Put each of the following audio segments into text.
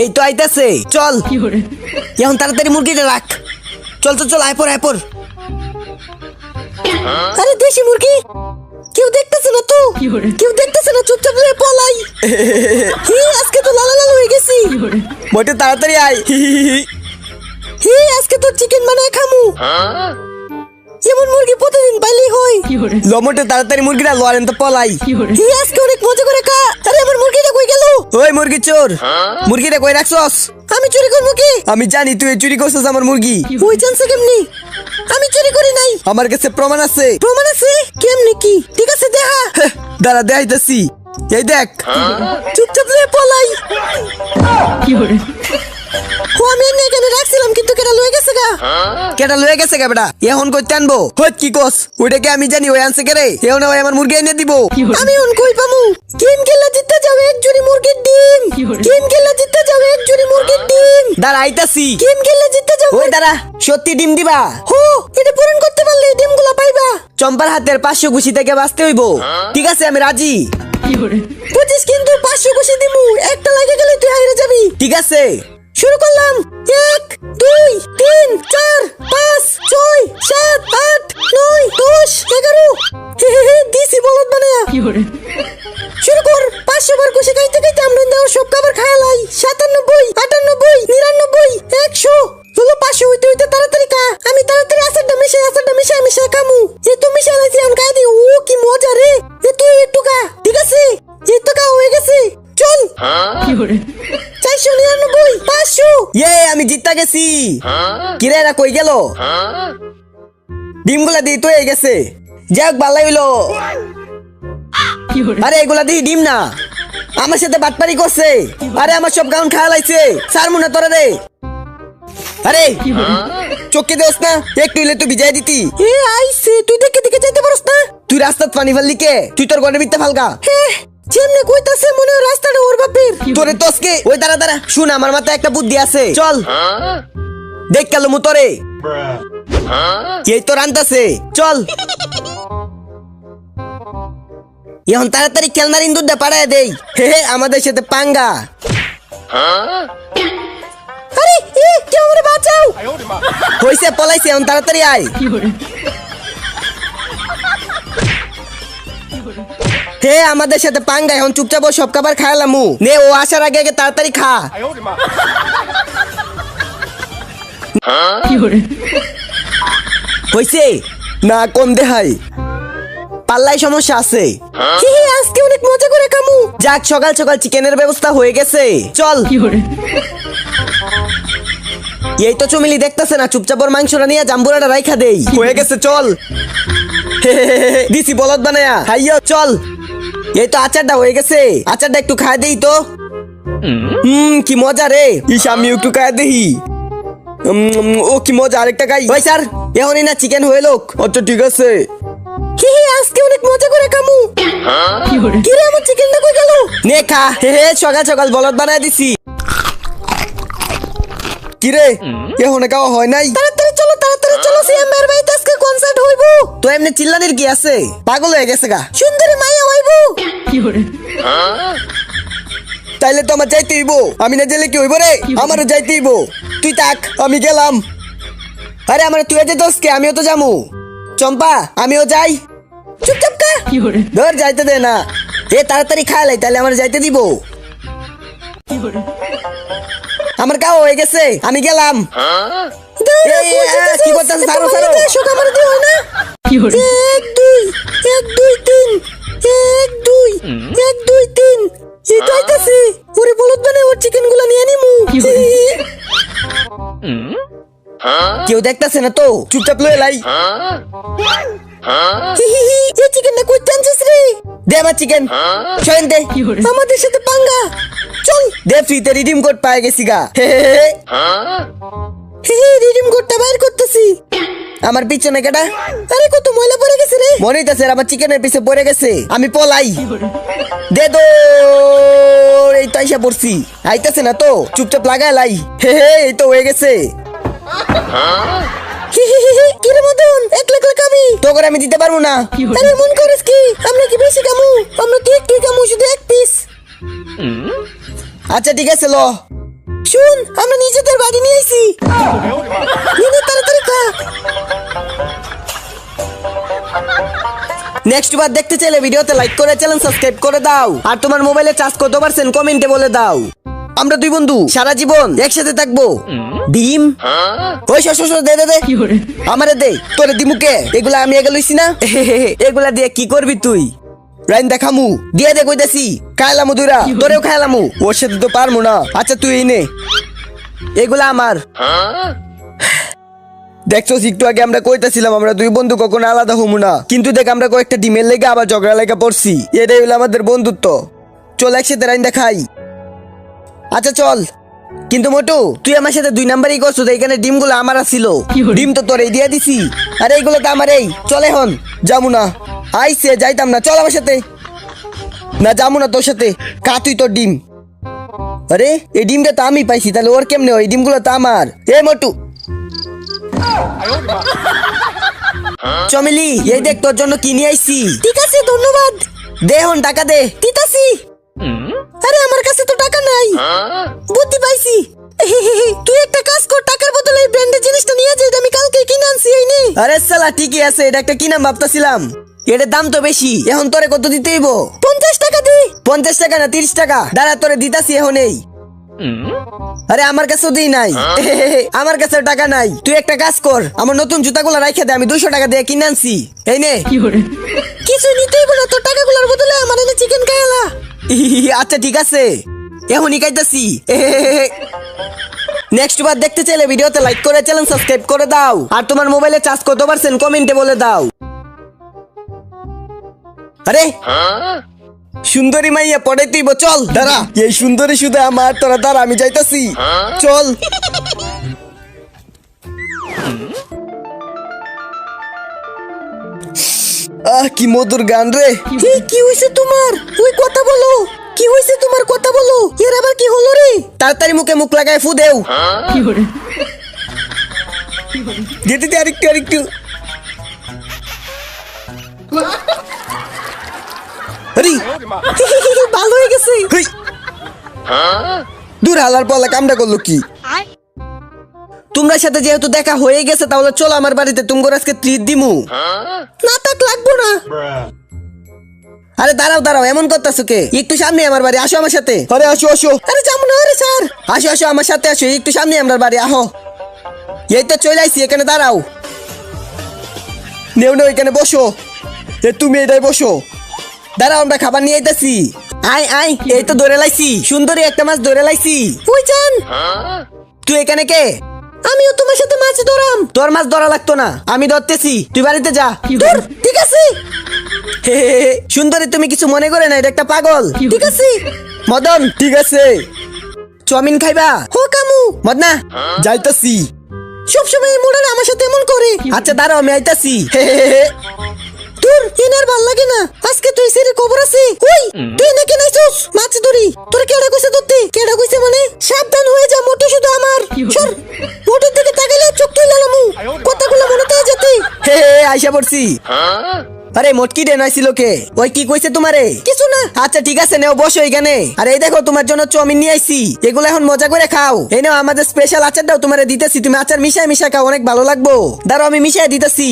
এই তো আইতাছে, চল এখন তাড়াতাড়ি মুরগিটা রাখ। চল চল চল, আয় পর। আরে দেশি মুরগি, কেউ দেখতেছে না তো, কেউ দেখতেছে না, চুপচাপ হয়ে পলাই। আজকে তো লাল লাল হয়ে গেছি, বটে তাড়াতাড়ি আয়। আজকে তো চিকেন বানায় খামু। এমন মুরগি প্রতিদিন পাইলেই হয়। লমটে তাড়াতাড়ি মুরগিটা লড়েন তো পলাই। আজকে অনেক মজা করে খা। আরে আমার মুরগিটা কই গেল? ওই মুরগি চোর, মুরগিটা কই রাখছস? আমি চুরি করবো কি? আমি জানি তুই চুরি করছিস আমার মুরগি। ওই জানছে কেমনি? আমি চুরি করি নাই, আমার কাছে প্রমাণ আছে। প্রমাণ আছে? কেমনি কি? ঠিক আছে দেখা। দাঁড়া দেখাইতাছি, এই দেখ। চুপচাপ রে পলাই। আমি এখানে রাখছিলাম, কিন্তু কেটা লয়ে গেছে গা। কেটা লয়ে গেছে গা বেটা, এখন কইতে আনবো? হট কি কস? ওইটাকে আমি জানি, ওই আনছে কেরে? এখন ওই আমার মুরগি এনে দিব। আমি এখন কই পামু? গেম খেলা জিততে যাবে এক জুড়ি মুরগির ডিম। গেম খেলা জিততে যাবে এক জুড়ি মুরগির ডিম। দাঁড়া আইতাছি। গেম খেলা জিততে যাবে। ওই দাঁড়া, সত্যি ডিম দিবা? হো, এটা পূরণ করতে পারলে ডিমগুলো পাইবা। চম্পার হাতের 500 ঘুষি থেকে বাঁচতে হইব। ঠিক আছে, আমি রাজি। বুঝিস কিন্তু 500 ঘুষি দিমু, একটা লাগে গেলে তুই হাইরে যাবি। ঠিক আছে, শুরু করলাম। 1 2 3 4 5 6 7 8 9 10 11। দিছি বলদ বানায়া। শুরু কর। 500 বার ঘুষি খাইতে খাইতে আমরা সব খাবার খাইলাই। 97 98 99 100 হলো 500 হইতে হইতে তাড়াতাড়ি খা। আমি তাড়াতাড়ি আচারটা মিশাই খামু। এ তো মিশাইছি, আমি খাই দিই। ও কি মজা রে। এ তুই একটু খা। ঠিক আছে, এই তো খা হয়ে গেছে। চল। 499 500। আমি জিততে গেছি। কিরে এরা কই গেল? ডিমগুলা দিয়ে তো গেছে। যাক ভালো হইলো। আরে এগুলা দিয়ে ডিম না, আমার সাথে বাটপারি করছে। আরে আমার সব গাউন খাওয়া লাইছে। সার মনে তোরা রে। আরে চোখে দেওস না, একটু হইলে তো ভিজাই দিতি। আইছে, তুই দেখে দেখে যাইতে পারস না? তুই রাস্তাত পানি ফেললি কে? তুই তোর গনে বিতে ফালগা। যেমনে কইতাছে মনে হয় রাস্তাটা ওর বাপের। তোরে তসকে। ওই দাঁড়া শুন, আমার মাথায় একটা বুদ্ধি আছে। চল দেখ গেল মু তোরে। এই তো রান্তাছে, চল। এখন তাড়াতাড়ি খেলনার ইন্দুরটা পাড়ায় দেই। আমাদের সাথে পাঙ্গা। আরে কেউ আমারে বাঁচাও। হইছে, পলাইছে, এখন তাড়াতাড়ি আয়। আমাদের সাথে পাঙ্গা। এখন চুপচাপ সব খাবার খাইলামু। নে, ও আসার আগে আগে তাড়াতাড়ি খা। হইছে না? কম দেখাই, পাল্লাই সমস্যা আছে। আজকে অনেক মজা করে খামু। যাক, সকাল সকাল চিকেনের ব্যবস্থা হয়ে গেছে। চল। এই তো চমিলি দেখতেছে না, চুপচাপ ওর মাংসটা নিয়ে জাম্বুরাটা রাইখা দেই। হয়ে গেছে, চল। দিছি বলদ বানায়া। হাইয়া চল। এই তো আচারটা হয়ে গেছে, আচারটা একটু খায় দেই তো। কি মজা রে। আমি একটু খায় দেই। ও কি মজা, আরেকটা খাই। ভাই স্যার, এখনই না চিকেন হয়ে লোক। আচ্ছা ঠিক আছে। আজকে অনেক মজা করে খামু। কি রে, আমার চিকেনটা কই গেল? নে খা। সকাল সকাল বলদ বানায় দিছি। কি রে, এখন খাওয়া হয় নাই? তাড়াতাড়ি চলো, সিএমের বাড়িতে আজকে কনসার্ট হইব। তো এমনি চিল্লানির কি আছে? পাগল হয়ে গেছে গা। সুন্দরী মাইয়া হইব। তাইলে তো আমার যাইতে হইব। আমি না গেলে কি হইব রে? আমারও যাইতে হইব। তুই থাক, আমি গেলাম। আরে আমার তুই যে দোষকে, আমিও তো যামু। চম্পা, আমিও যাই। চুপচাপ কা। ধর যাইতে দে না। তাড়াতাড়ি খাইলাই, তাহলে আমার যাইতে দিব। আমার খাওয়া হয়ে গেছে, আমি গেলাম। কি করতেছ? সারো সারো। 1 2 1 2 3 1 2 1 2 3। এই তো আইতাছে। ওরে বলদ বানায় ওর চিকেন গুলা নিয়ে নিমু। কেউ দেখতাছে না তো, চুপচাপ লয়ে লাই। এই চিকেনটা কই টানছিস রে? দে আমার চিকেন। শোন দে। আমাদের সাথে পাঙ্গা। চল। দে, ফ্রিতে রিডিম কোড পাই গেছি গা। রিডিম কোডটা বাইর করতেছি। আমার পিছনে কেডা? আরে কত ময়লা পড়ে গেছে রে। মনে হইতাছে আমার চিকেনের পিছে পড়ে গেছে। আমি পলাই। দে দো। এই তো আইসা পড়ছি। আইতাছে না তো, চুপচাপ লাগাই লাই। এই তো হয়ে গেছে। কিরে মদন, একলা কামি তো করে আমি দিতে পারবো না। আরে মন করিস কি, আমরা কি বেশি কামু? আমরা কি একটু কামু, শুধু 1 পিস। আচ্ছা ঠিক আছে লো। শুন, আমরা নিজেদের বাড়ি নিয়ে আইছি। তাড়াতাড়ি খা। নেক্সট বার দেখতে চাইলে ভিডিওতে লাইক করে চ্যানেল সাবস্ক্রাইব করে দাও। আর তোমার মোবাইলে চার্জ কত পারছেন কমেন্টে বলে দাও। আমরা দুই বন্ধু সারা জীবন একসাথে থাকবো। ডিম ওই শশ দে দে দে আমারে দে, তোরে দিমুকে। এগুলা আমি এগুলো লইছি না। এগুলা দিয়ে কি করবি তুই? রাইন দেখামু দিয়ে দে কইতাছি। খাইলামু দুইরা, তোরেও খাইলামু। ওর সাথে তো পারমু না। আচ্ছা তুই এই নে, এগুলা আমার। দেখছো একটু আগে আমরা কইতাছিলাম আমরা দুই বন্ধু কখনো আলাদা হবো না, কিন্তু দেখ আমরা কয়েকটা ডিমের লেগে আবার ঝগড়া লেগে পড়ছি। এটাই হলো আমাদের বন্ধুত্ব। চল একসাথে রাইন দেখাই। আচ্ছা চল। কিন্তু মোটু তুই আমার সাথে 2 নাম্বারই করছো, এখানে ডিমগুলো আমার ছিল। ডিম তো তোর এই দিয়ে দিছি, আরে এইগুলো তো আমার। এই চল এখন যামু না। আইসে যাইতাম না, চল আমার সাথে। না যামু না তোর সাথে। কা তুই তোর ডিম। আরে এই ডিমটা তো আমি পাইছি, তাহলে ওর কেমনে? ওই ডিমগুলো তো আমার। এ মোটু চমেলি, এই দেখ তোর জন্য কিনে আইছি। ঠিক আছে ধন্যবাদ। দে এখন টাকা দে। দিতাছি। আরে আমার কাছে তো টাকা নাই। বুদ্ধি পাইছি। তুই একটা কাজ কর, টাকার বদলে এই ব্র্যান্ডের জিনিসটা নিয়ে যা। আমি কালকে কিনে আনছি এই নে। আরে শালা ঠিকই আছে, এটা একটা কিনা ভাবতাছিলাম। এটার দাম তো বেশি। এখন তোরে কত দিতে হইব? 50 টাকা দে। 50 টাকা না 30 টাকা? দাঁড়া তোরে দিতাছি এখন। এই আরে আমার কাছেও দিই নাই। আমার কাছে টাকা নাই। তুই একটা কাজ কর, আমার নতুন জুতাগুলো রাইখা দে। আমি 200 টাকা দিয়ে কিনে আনছি। এই নে। কিছু নিতেই বলো, তোর টাকাগুলোর বদলে আমার এনে চিকেন খাইলা। আচ্ছা ঠিক আছে, এখনই খাইতাছি। নেক্সট বার দেখতে চাইলে ভিডিওতে লাইক করে চ্যানেল সাবস্ক্রাইব করে দাও। আর তোমার মোবাইলে চার্জ কত পারছেন কমেন্টে বলে দাও। আরে সুন্দরী মাইয়া পড়ে তুই চল। দাঁড়া, এই সুন্দরী শুধু আমার। তোরা দাঁড়া, আমি যাইতাছি। চল। কি মধুর গান রে। কি হইছে তোমার? ওই কথা বলো। কি হইছে তোমার? কথা বলো। এর আবার কি হলো রে? তাড়াতাড়ি মুখে মুখ লাগায় ফু দেও। দিতে আরেকটু আরেকটু। ভালো হয়ে গেছে। দূর হালার পালা কামটা করলো কি? তোমরা সাথে যেহেতু দেখা হয়ে গেছে, তাহলে চলো আমার বাড়িতে। তুমি আজকে ট্রিট দিমু। না তাক লাগবো না। আরে দাঁড়াও দাঁড়াও, এমন করতেছো কে? একটু সামনে আমার বাড়ি, আসো আমার সাথে। আরে আসো আসো। আরে যাবো না। আরে স্যার আসো আসো আমার সাথে আসো। একটু সামনে আমার বাড়ি আহো। এই তো চলে আইছি, এখানে দাঁড়াও। নেও নেও, এখানে বসো। তুমি এটাই বসো। দাঁড়াও, আমরা খাবার নিয়ে আইতাছি। আই আই, এই তো ধরে লাইছি। সুন্দরী একটা মাছ ধরে লাইছি। ওই জান, তুই এখানে কে? আমিও তোমার সাথে মাছ ধরাম। তোর মাছ ধরা লাগতো না, আমি ধরতেছি। তুই বাড়িতে যা। ঠিক আছে। সুন্দরী তুমি কিছু মনে করে না, এটা একটা পাগল। ঠিক আছে। মদন ঠিক আছে। চাউমিন খাইবা? হো কামু। মদনা যাইতাছি। সবসময় এই মোড়ে আমার সাথে এমন করে। আচ্ছা দাঁড়াও, আমি আইতাছি। তোর এনার ভাল লাগে না। আজকে তুই সেরে খবর আছে। ওই তুই নাকি নাইছস মাছ ধরি? তোর কেডা কইছে ধরতে? কেডা কইছে মানে? সাবধান হয়ে যা, মোটু শুধু আমার। সর, মোটুর দিকে তাকাইলে চোখ তুই লালামু। কথাগুলো মনে থাকে যেতে। আইসা পড়ছি। আরে মোটকি রে নাইছিল কে? ওই কি কইছে তোমারে? কিছু না। আচ্ছা ঠিক আছে, নেও বসো এখানে। আর এই দেখো তোমার জন্য চাউমিন নিয়ে আইছি। এগুলো এখন মজা করে খাও। এই নাও আমাদের স্পেশাল আচারটাও তোমারে দিতেছি। তুমি আচার মিশায় মিশায় খাও, অনেক ভালো লাগবো। দাঁড়াও আমি মিশায় দিতেছি।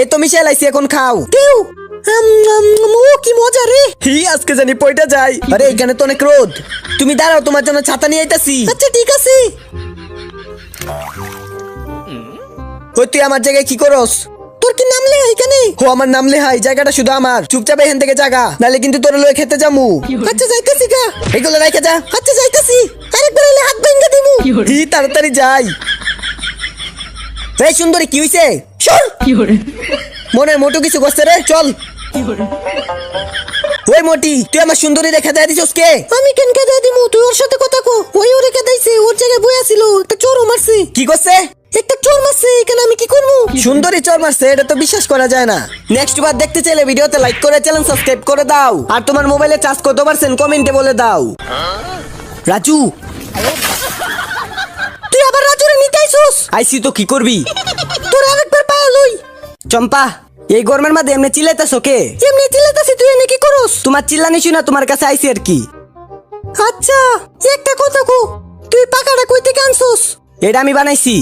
এই তো মিশাই লাইছি, এখন খাও। কেউ কি মজা রে। আজকে জানি পয়টা যাই। আরে এখানে তো অনেক রোদ। তুমি দাঁড়াও, তোমার জন্য ছাতা নিয়ে আইতাছি। আচ্ছা ঠিক আছে। ওই তুই আমার জায়গায় কি করস? তোর কি নাম লেহাই এখানে? ও আমার নাম লেহাই, জায়গাটা শুধু আমার। চুপচাপ এখান থেকে জাগা, নালে কিন্তু তোর লয়ে খেতে যামু। আচ্ছা যাইতাছি গা। এগুলো রাইখা যা। আচ্ছা যাইতাছি। আরেকবার এলে হাত ভাঙা দিমু। তাড়াতাড়ি যাই। এই সুন্দরী কি হইছে? সর। মনে মোটু কিছু করছে রে, চল। ওই মোটি, তুই আমার সুন্দরী রেখা দেয় দিছস কে? আমি কেন কে দেয় দিমু? তুই ওর সাথে কথা কো। ওই ও রেখা দিছে, ওর জায়গায় বইয়া ছিল। একটা চোরও মারছে। কি করছে? একটা চোর মারছে। এখানে আমি কি করবো? সুন্দরী চোর মারছে, এটা তো বিশ্বাস করা যায় না। নেক্সট বার দেখতে চাইলে ভিডিওতে লাইক করে চ্যানেল সাবস্ক্রাইব করে দাও। আর তোমার মোবাইলে চার্জ কত পারছেন কমেন্টে বলে দাও। রাজু, তুই আবার রাজুরে নিতে আইছস? আইছি তো কি করবি? তোর আরেকবার পায়া লই। চম্পা, এই গরমের মধ্যে এমনি চিল্লাইতাছ কে? এমনি চিল্লাইতাছি, তুই এনে কি করস? তোমার চিল্লানি শুনা তোমার কাছে আইছি আর কি। আচ্ছা একটা কথা কো, তুই পাকাটা কই থেকে আনছস? এটা আমি বানাইছি।